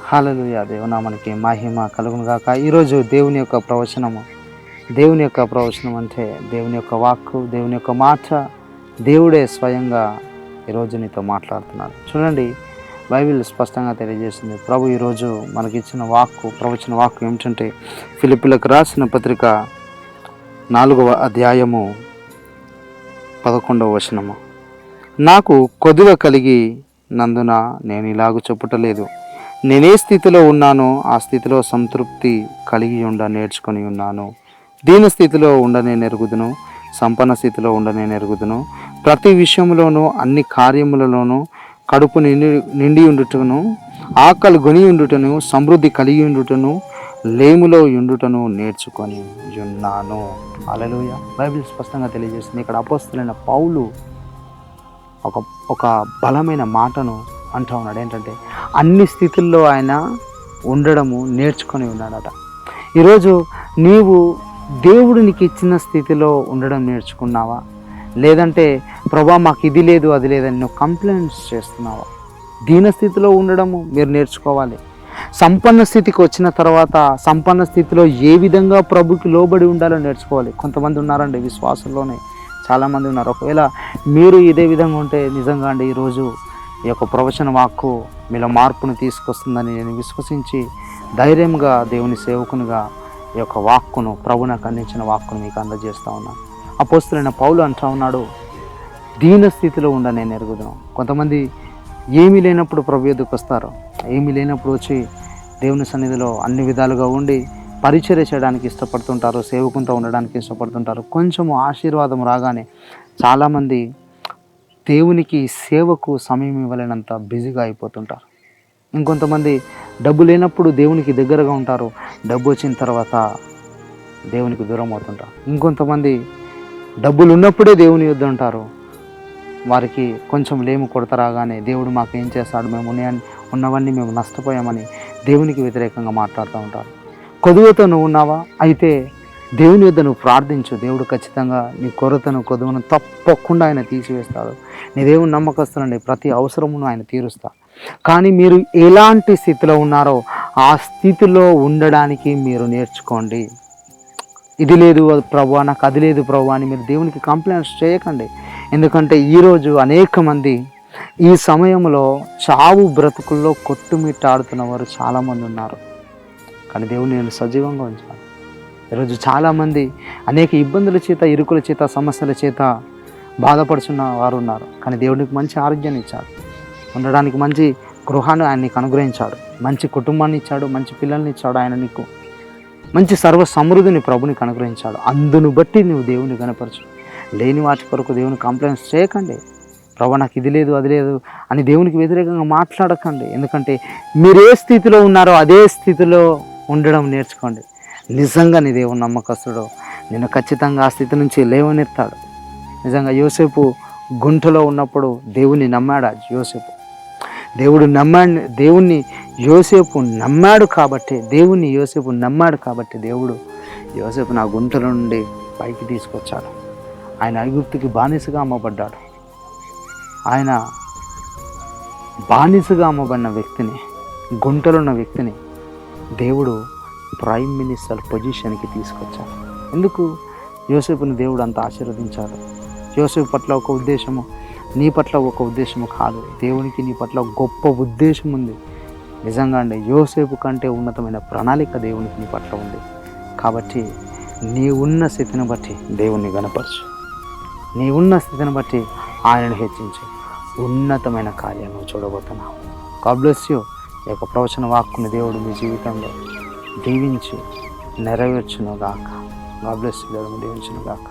హల్లెలూయా. దేవునామానికి మహిమ కలుగును గాక. ఈరోజు దేవుని యొక్క ప్రవచనము, దేవుని యొక్క ప్రవచనం అంటే దేవుని యొక్క వాక్కు, దేవుని యొక్క మాట. దేవుడే స్వయంగా ఈరోజు నీతో మాట్లాడుతున్నాడు. చూడండి, బైబిల్ స్పష్టంగా తెలియజేస్తుంది. ప్రభు ఈరోజు మనకిచ్చిన వాక్కు, ప్రవచన వాక్కు ఏమిటంటే ఫిలిప్పీలకు రాసిన పత్రిక 4వ అధ్యాయము 11వ వచనము. నాకు కొదువ కలిగి నందున నేను ఇలాగ చెప్పుటలేదు. నేనే స్థితిలో ఉన్నానో ఆ స్థితిలో సంతృప్తి కలిగి నేర్చుకొని ఉన్నాను. దీన స్థితిలో ఉండనే నెరుగుదును, సంపన్న స్థితిలో ఉండనే నెరుగుదును. ప్రతి విషయంలోనూ అన్ని కార్యములలోనూ కడుపు నిండి ఉండుటను, ఆకలి గొని ఉండుటను, సమృద్ధి కలిగి ఉండుటను, లేములో ఉండుటను నేర్చుకొని ఉన్నాను. హల్లెలూయా. బైబిల్ స్పష్టంగా తెలియజేస్తుంది. ఇక్కడ అపోస్తలుడైన పౌలు ఒక బలమైన మాటను అంటూ ఉన్నాడు. ఏంటంటే అన్ని స్థితుల్లో ఆయన ఉండడము నేర్చుకొని ఉన్నాడట. ఈరోజు నీవు దేవుడు నీకు ఇచ్చిన స్థితిలో ఉండడం నేర్చుకున్నావా? లేదంటే ప్రభా మాకు ఇది లేదు అది లేదని నువ్వు కంప్లైంట్స్ చేస్తున్నావా? దీన స్థితిలో ఉండడము మీరు నేర్చుకోవాలి. సంపన్న స్థితికి వచ్చిన తర్వాత సంపన్న స్థితిలో ఏ విధంగా ప్రభుకి లోబడి ఉండాలో నేర్చుకోవాలి. కొంతమంది ఉన్నారండి విశ్వాసంలోనే, చాలామంది ఉన్నారు. ఒకవేళ మీరు ఇదే విధంగా ఉంటే నిజంగా అండి ఈరోజు ఈ యొక్క ప్రవచన వాక్కు మీలో మార్పును తీసుకొస్తుందని నేను విశ్వసించి ధైర్యంగా దేవుని సేవకునిగా ఈ యొక్క వాక్కును, ప్రభు నాకు అందించిన వాక్కును మీకు అందజేస్తూ ఉన్నాను. అపోస్తలుడైన పౌలు అంటూ ఉన్నాడు, దీన స్థితిలో ఉండనే నెరుగుదాం. కొంతమంది ఏమీ లేనప్పుడు ప్రభు ఎదుకు వస్తారు. ఏమీ లేనప్పుడు వచ్చి దేవుని సన్నిధిలో అన్ని విధాలుగా ఉండి పరిచర్య చేయడానికి ఇష్టపడుతుంటారు, సేవకునితో ఉండడానికి ఇష్టపడుతుంటారు. కొంచెము ఆశీర్వాదం రాగానే చాలామంది దేవునికి సేవకు సమయం ఇవ్వలేనంత బిజీగా అయిపోతుంటారు. ఇంకొంతమంది డబ్బు లేనప్పుడు దేవునికి దగ్గరగా ఉంటారు, డబ్బు వచ్చిన తర్వాత దేవునికి దూరం అవుతుంటారు. ఇంకొంతమంది డబ్బులు ఉన్నప్పుడే దేవుని యుద్ధ ఉంటారు. వారికి కొంచెం లేము కొడత రాగానే దేవుడు మాకు ఏం చేస్తాడు, మేము ఉన్నవన్నీ మేము నష్టపోయామని దేవునికి వ్యతిరేకంగా మాట్లాడుతూ ఉంటారు. కొదువతో నువ్వు ఉన్నావా? అయితే దేవుని యొద్ద నువ్వు ప్రార్థించు. దేవుడు ఖచ్చితంగా నీ కొరతను, కొదువను తప్పకుండా ఆయన తీసివేస్తాడు. నీ దేవుని నమ్మకస్తులండి, ప్రతి అవసరమును ఆయన తీరుస్తాడు. కానీ మీరు ఎలాంటి స్థితిలో ఉన్నారో ఆ స్థితిలో ఉండడానికి మీరు నేర్చుకోండి. ఇది లేదు ప్రభు, నాకు అది లేదు ప్రభు అని మీరు దేవునికి కంప్లైంట్స్ చేయకండి. ఎందుకంటే ఈరోజు అనేక మంది ఈ సమయంలో చావు బ్రతుకుల్లో కొట్టుమిట్టాడుతున్న వారు చాలామంది ఉన్నారు. కానీ దేవుని నేను సజీవంగా ఉంచాను. ఈరోజు చాలామంది అనేక ఇబ్బందుల చేత, ఇరుకుల చేత, సమస్యల చేత బాధపడుతున్న వారు ఉన్నారు. కానీ దేవునికి మంచి ఆరోగ్యాన్ని ఇచ్చాడు, ఉండడానికి మంచి గృహాన్ని ఆయన నీకు అనుగ్రహించాడు, మంచి కుటుంబాన్ని ఇచ్చాడు, మంచి పిల్లల్ని ఇచ్చాడు. ఆయన నీకు మంచి సర్వ సమృద్ధిని ప్రభునికి అనుగ్రహించాడు. అందును బట్టి నువ్వు దేవుని కనపరచు. లేని వాటి కొరకు దేవుని కంప్లైంట్స్ చేయకండి. ప్రభు నాకు ఇది లేదు అది లేదు అని దేవునికి వ్యతిరేకంగా మాట్లాడకండి. ఎందుకంటే మీరు ఏ స్థితిలో ఉన్నారో అదే స్థితిలో ఉండడం నేర్చుకోండి. నిజంగా నీ దేవుని నమ్మకస్తుడు నేను ఖచ్చితంగా ఆ స్థితి నుంచి లేవనెత్తాడు. నిజంగా యోసేపు గుంటలో ఉన్నప్పుడు దేవుని నమ్మాడు. యోసేపు దేవుణ్ణి యోసేపు నమ్మాడు కాబట్టి, దేవుణ్ణి యోసేపు నమ్మాడు కాబట్టి దేవుడు యోసేపు నా గుంటలో నుండి పైకి తీసుకొచ్చాడు. ఆయన ఐగుప్తుకి బానిసగా అమ్మబడ్డాడు. ఆయన బానిసగా అమ్మబడిన వ్యక్తిని, గుంటలో ఉన్న వ్యక్తిని దేవుడు ప్రైమ్ మినిస్టర్ పొజిషన్కి తీసుకొచ్చాడు. ఎందుకు? యోసేపుని దేవుడు అంత ఆశీర్వదించాడు. యోసేపు పట్ల ఒక ఉద్దేశము, నీ పట్ల ఒక ఉద్దేశము కాదు, దేవునికి నీ పట్ల గొప్ప ఉద్దేశం ఉంది. నిజంగా అండి, యోసేపు కంటే ఉన్నతమైన ప్రణాళిక దేవునికి నీ పట్ల ఉంది. కాబట్టి నీ ఉన్న స్థితిని బట్టి దేవుణ్ణి గణపరచు. నీ ఉన్న స్థితిని బట్టి ఆయనను హెచ్చించు. ఉన్నతమైన కార్యాలను చూడబోతున్నావు. God bless you. ఈ యొక్క ప్రవచన వాక్కుని దేవుడు మీ జీవితంలో దీవించి నెరవేర్చును గాక. God bless you. దేవుడు దీవించును గాక.